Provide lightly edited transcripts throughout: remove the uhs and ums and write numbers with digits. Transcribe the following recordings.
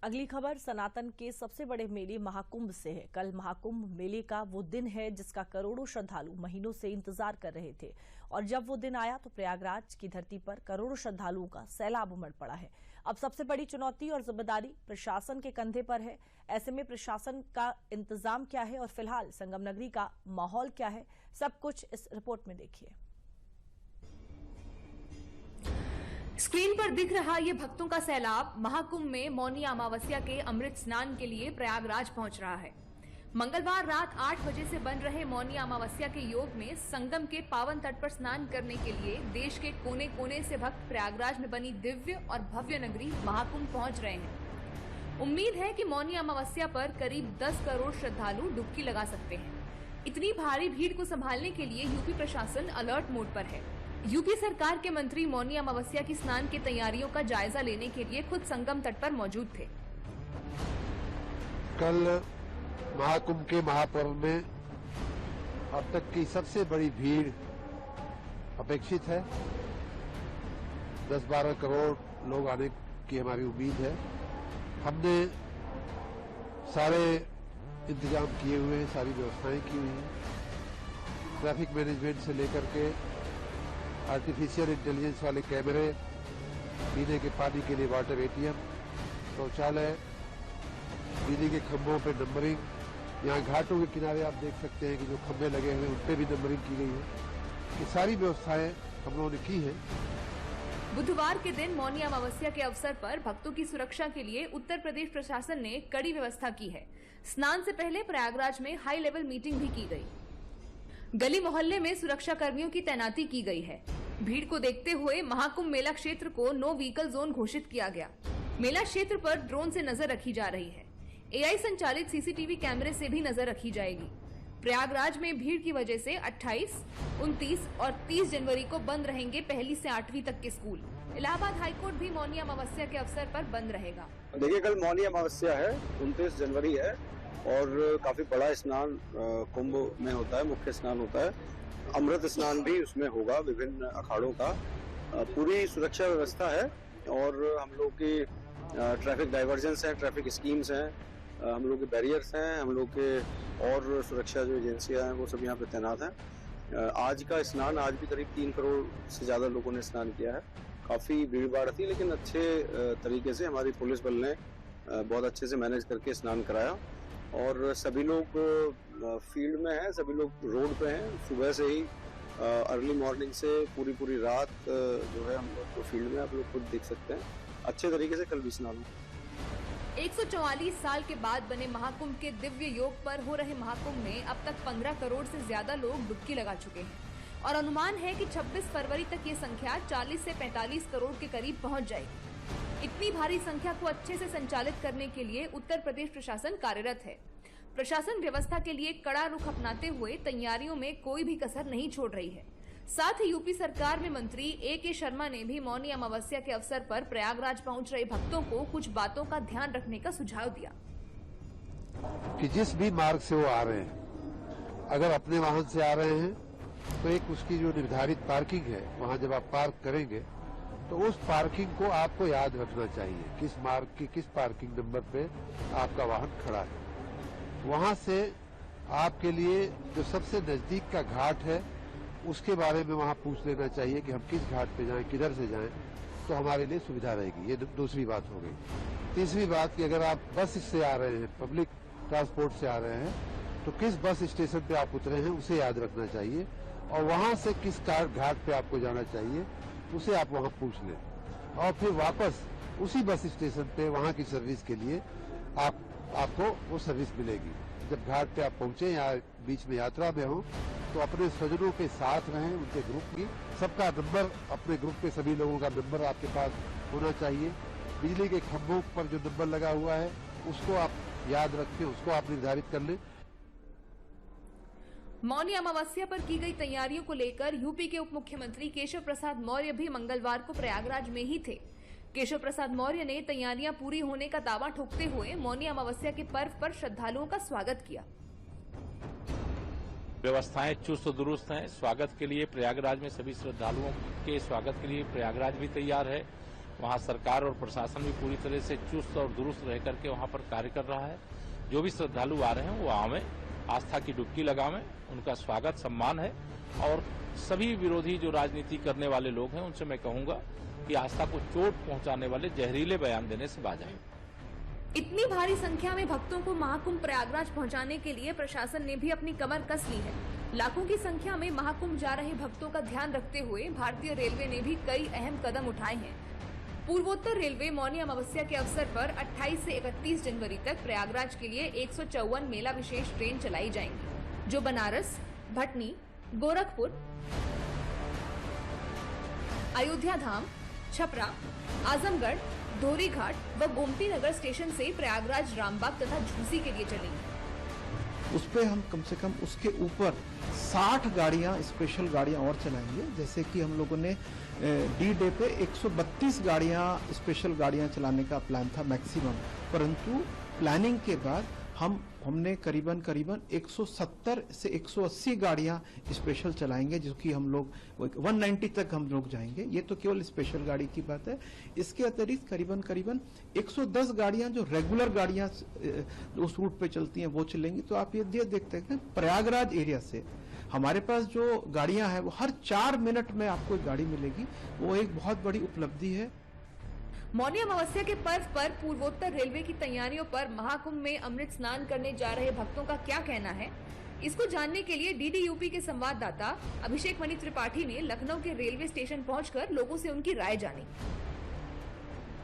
अगली खबर सनातन के सबसे बड़े मेले महाकुंभ से है। कल महाकुंभ मेले का वो दिन है जिसका करोड़ों श्रद्धालु महीनों से इंतजार कर रहे थे और जब वो दिन आया तो प्रयागराज की धरती पर करोड़ों श्रद्धालुओं का सैलाब उमड़ पड़ा है। अब सबसे बड़ी चुनौती और जिम्मेदारी प्रशासन के कंधे पर है। ऐसे में प्रशासन का इंतजाम क्या है और फिलहाल संगम नगरी का माहौल क्या है, सब कुछ इस रिपोर्ट में देखिए। स्क्रीन पर दिख रहा ये भक्तों का सैलाब महाकुंभ में मौनी अमावस्या के अमृत स्नान के लिए प्रयागराज पहुंच रहा है। मंगलवार रात 8 बजे से बन रहे मौनी अमावस्या के योग में संगम के पावन तट पर स्नान करने के लिए देश के कोने कोने से भक्त प्रयागराज में बनी दिव्य और भव्य नगरी महाकुंभ पहुंच रहे हैं। उम्मीद है कि मौनी अमावस्या पर करीब 10 करोड़ श्रद्धालु डुबकी लगा सकते हैं। इतनी भारी भीड़ को संभालने के लिए यूपी प्रशासन अलर्ट मोड पर है। यूपी सरकार के मंत्री मौनी अमावस्या की स्नान की तैयारियों का जायजा लेने के लिए खुद संगम तट पर मौजूद थे। कल महाकुंभ के महापर्व में अब तक की सबसे बड़ी भीड़ अपेक्षित है। 10-12 करोड़ लोग आने की हमारी उम्मीद है। हमने सारे इंतजाम किए हुए हैं, सारी व्यवस्थाएं की हुई हैं। ट्रैफिक मैनेजमेंट से लेकर के आर्टिफिशियल इंटेलिजेंस वाले कैमरे, पीने के पानी के लिए वाटर एटीएम, शौचालय, बिजली के खंभों पर नंबरिंग, यहाँ घाटों के किनारे आप देख सकते हैं कि जो खंभे लगे हुए हैं उन पर भी नंबरिंग की गई है। ये सारी व्यवस्थाएं हम लोगों ने की है। बुधवार के दिन मौनी अमावस्या के अवसर पर भक्तों की सुरक्षा के लिए उत्तर प्रदेश प्रशासन ने कड़ी व्यवस्था की है। स्नान से पहले प्रयागराज में हाई लेवल मीटिंग भी की गई। गली मोहल्ले में सुरक्षा कर्मियों की तैनाती की गई है। भीड़ को देखते हुए महाकुंभ मेला क्षेत्र को नो व्हीकल जोन घोषित किया गया। मेला क्षेत्र पर ड्रोन से नजर रखी जा रही है। एआई संचालित सीसीटीवी कैमरे से भी नजर रखी जाएगी। प्रयागराज में भीड़ की वजह से 28, 29 और 30 जनवरी को बंद रहेंगे 1ली से 8वीं तक के स्कूल। इलाहाबाद हाईकोर्ट भी मौनी अमावस्या के अवसर पर बंद रहेगा। देखिए, कल मौनी अमावस्या है, 29 जनवरी है और काफी बड़ा स्नान कुंभ में होता है, मुख्य स्नान होता है। अमृत स्नान भी उसमें होगा, विभिन्न अखाड़ों का। पूरी सुरक्षा व्यवस्था है और हम लोग की ट्रैफिक डाइवर्जेंस है, ट्रैफिक स्कीम्स हैं, हम लोग के बैरियर्स हैं, हम लोग के और सुरक्षा जो एजेंसियां हैं वो सब यहाँ पे तैनात हैं। आज का स्नान, आज भी करीब 3 करोड़ से ज्यादा लोगों ने स्नान किया है। काफी भीड़ भाड़ थी, लेकिन अच्छे तरीके से हमारी पुलिस बल ने बहुत अच्छे से मैनेज करके स्नान कराया और सभी लोग फील्ड में हैं, सभी लोग रोड पे हैं। सुबह से ही अर्ली मॉर्निंग से पूरी रात जो है हम लोग तो फील्ड में, आप लोग खुद देख सकते हैं। अच्छे तरीके से कल भी स्नान हुआ। 144 साल के बाद बने महाकुंभ के दिव्य योग पर हो रहे महाकुंभ में अब तक 15 करोड़ से ज्यादा लोग डुबकी लगा चुके हैं और अनुमान है कि 26 फरवरी तक ये संख्या 40 से 45 करोड़ के करीब पहुंच जाएगी। इतनी भारी संख्या को अच्छे से संचालित करने के लिए उत्तर प्रदेश प्रशासन कार्यरत है। प्रशासन व्यवस्था के लिए कड़ा रुख अपनाते हुए तैयारियों में कोई भी कसर नहीं छोड़ रही है। साथ ही यूपी सरकार में मंत्री ए.के. शर्मा ने भी मौनी अमावस्या के अवसर पर प्रयागराज पहुंच रहे भक्तों को कुछ बातों का ध्यान रखने का सुझाव दिया कि जिस भी मार्ग से वो आ रहे हैं, अगर अपने वाहन से आ रहे हैं तो एक उसकी जो निर्धारित पार्किंग है, वहां जब आप पार्क करेंगे तो उस पार्किंग को आपको याद रखना चाहिए, किस मार्ग की किस पार्किंग नंबर पे आपका वाहन खड़ा है। वहां से आपके लिए जो सबसे नजदीक का घाट है उसके बारे में वहां पूछ लेना चाहिए कि हम किस घाट पे जाएं, किधर से जाएं, तो हमारे लिए सुविधा रहेगी। ये दूसरी बात हो गई। तीसरी बात कि अगर आप बस से आ रहे हैं, पब्लिक ट्रांसपोर्ट से आ रहे हैं, तो किस बस स्टेशन पे आप उतरे हैं उसे याद रखना चाहिए और वहां से किस घाट पे आपको जाना चाहिए उसे आप वहां पूछ लें और फिर वापस उसी बस स्टेशन पे वहां की सर्विस के लिए आपको वो सर्विस मिलेगी। जब घाट पे आप पहुंचे या बीच में यात्रा में हो तो अपने स्वजनों के साथ रहें, उनके ग्रुप की सबका नंबर, अपने ग्रुप के सभी लोगों का नंबर आपके पास होना चाहिए। बिजली के खंभों पर जो नंबर लगा हुआ है उसको आप याद रखें, उसको आप निर्धारित कर लें। मौनी अमावस्या पर की गई तैयारियों को लेकर यूपी के उप मुख्यमंत्री केशव प्रसाद मौर्य भी मंगलवार को प्रयागराज में ही थे। केशव प्रसाद मौर्य ने तैयारियां पूरी होने का दावा ठोकते हुए मौनी अमावस्या के पर्व पर श्रद्धालुओं का स्वागत किया। व्यवस्थाएं चुस्त दुरुस्त हैं। स्वागत के लिए प्रयागराज में सभी श्रद्धालुओं के स्वागत के लिए प्रयागराज भी तैयार है। वहाँ सरकार और प्रशासन भी पूरी तरह से चुस्त और दुरुस्त रह करके वहाँ पर कार्य कर रहा है। जो भी श्रद्धालु आ रहे हैं वो आवें, आस्था की डुबकी लगावें, उनका स्वागत सम्मान है। और सभी विरोधी जो राजनीति करने वाले लोग हैं उनसे मैं कहूंगा कि आस्था को चोट पहुंचाने वाले जहरीले बयान देने से बाज आएं। इतनी भारी संख्या में भक्तों को महाकुंभ प्रयागराज पहुंचाने के लिए प्रशासन ने भी अपनी कमर कस ली है। लाखों की संख्या में महाकुंभ जा रहे भक्तों का ध्यान रखते हुए भारतीय रेलवे ने भी कई अहम कदम उठाए हैं। पूर्वोत्तर रेलवे मौनी अमावस्या के अवसर पर 28 से 31 जनवरी तक प्रयागराज के लिए 154 मेला विशेष ट्रेन चलाई जाएंगी, जो बनारस, भटनी, गोरखपुर, अयोध्या धाम, छपरा, आजमगढ़, धोरी घाट व गोमती नगर स्टेशन से प्रयागराज, रामबाग तथा झूसी के लिए चलेंगी। उस पे हम कम से कम उसके ऊपर 60 गाड़ियां, स्पेशल गाड़ियां और चलाएंगे। जैसे कि हम लोगों ने डी डे पे 132 गाड़ियां, स्पेशल गाड़ियां चलाने का प्लान था मैक्सिमम, परंतु प्लानिंग के बाद हमने करीबन 170 से 180 गाड़ियां स्पेशल चलाएंगे, जो कि हम लोग 190 तक हम लोग जाएंगे। ये तो केवल स्पेशल गाड़ी की बात है। इसके अतिरिक्त करीबन 110 गाड़ियां जो रेगुलर गाड़ियां उस रूट पे चलती हैं वो चलेंगी। तो आप ये देखते हैं प्रयागराज एरिया से हमारे पास जो गाड़ियां हैं वो हर 4 मिनट में आपको एक गाड़ी मिलेगी। वो एक बहुत बड़ी उपलब्धि है। मौनी अमावस्या के पर्व पर पूर्वोत्तर रेलवे की तैयारियों पर महाकुंभ में अमृत स्नान करने जा रहे भक्तों का क्या कहना है, इसको जानने के लिए डीडी-यूपी के संवाददाता अभिषेक मणि त्रिपाठी ने लखनऊ के रेलवे स्टेशन पहुंचकर लोगों से उनकी राय जानी।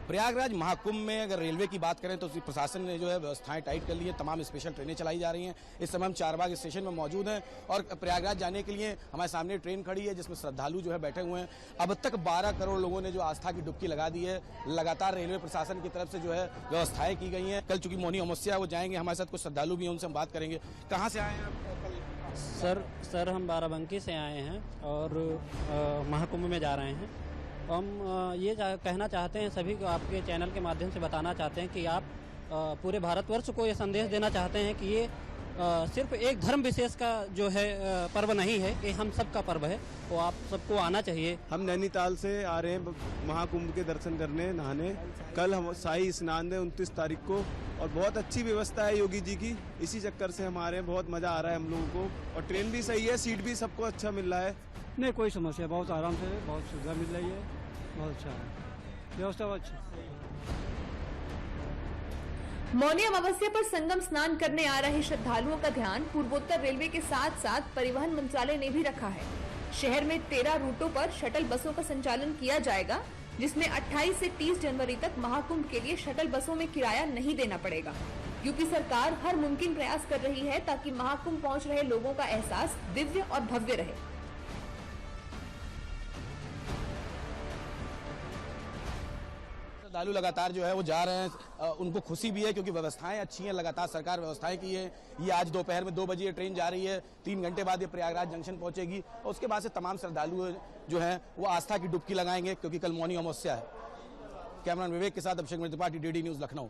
प्रयागराज महाकुंभ में अगर रेलवे की बात करें तो प्रशासन ने जो है व्यवस्थाएं टाइट कर ली हैं। तमाम स्पेशल ट्रेनें चलाई जा रही हैं। इस समय हम चारबाग स्टेशन में मौजूद हैं और प्रयागराज जाने के लिए हमारे सामने ट्रेन खड़ी है जिसमें श्रद्धालु जो है बैठे हुए हैं। अब तक 12 करोड़ लोगों ने जो आस्था की डुबकी लगा दी है। लगातार रेलवे प्रशासन की तरफ से जो है व्यवस्थाएं की गई हैं। कल चूंकि मौनी अमावस्या वो जाएंगे, हमारे साथ कुछ श्रद्धालु भी हैं, उनसे हम बात करेंगे। कहाँ से आए हैं आप? सर हम बाराबंकी से आए हैं और महाकुंभ में जा रहे हैं। हम ये कहना चाहते हैं सभी को, आपके चैनल के माध्यम से बताना चाहते हैं कि आप पूरे भारतवर्ष को ये संदेश देना चाहते हैं कि ये सिर्फ एक धर्म विशेष का जो है पर्व नहीं है, ये हम सबका पर्व है, तो आप सबको आना चाहिए। हम नैनीताल से आ रहे हैं महाकुंभ के दर्शन करने, नहाने। कल हम शाही स्नान है 29 तारीख को और बहुत अच्छी व्यवस्था है योगी जी की। इसी चक्कर से हम आ रहे हैं, बहुत मजा आ रहा है हम लोगों को और ट्रेन भी सही है, सीट भी सबको अच्छा मिल रहा है। नहीं कोई समस्या, बहुत आराम से, बहुत सुविधा मिल रही है, बहुत अच्छा है, व्यवस्था बहुत अच्छी। मौनी अमावस्या पर संगम स्नान करने आ रहे श्रद्धालुओं का ध्यान पूर्वोत्तर रेलवे के साथ साथ परिवहन मंत्रालय ने भी रखा है। शहर में 13 रूटों पर शटल बसों का संचालन किया जाएगा, जिसमें 28 से 30 जनवरी तक महाकुंभ के लिए शटल बसों में किराया नहीं देना पड़ेगा। यूपी सरकार हर मुमकिन प्रयास कर रही है ताकि महाकुंभ पहुंच रहे लोगों का एहसास दिव्य और भव्य रहे। श्रद्धालु लगातार जो है वो जा रहे हैं, उनको खुशी भी है क्योंकि व्यवस्थाएं अच्छी हैं। लगातार सरकार व्यवस्थाएं की है। ये आज दोपहर में 2 बजे ये ट्रेन जा रही है, 3 घंटे बाद ये प्रयागराज जंक्शन पहुंचेगी और उसके बाद से तमाम श्रद्धालु जो हैं वो आस्था की डुबकी लगाएंगे क्योंकि कल मौनी अमावस्या है। कैमरामैन विवेक के साथ अभिषेक मणि त्रिपाठी, डीडी न्यूज, लखनऊ।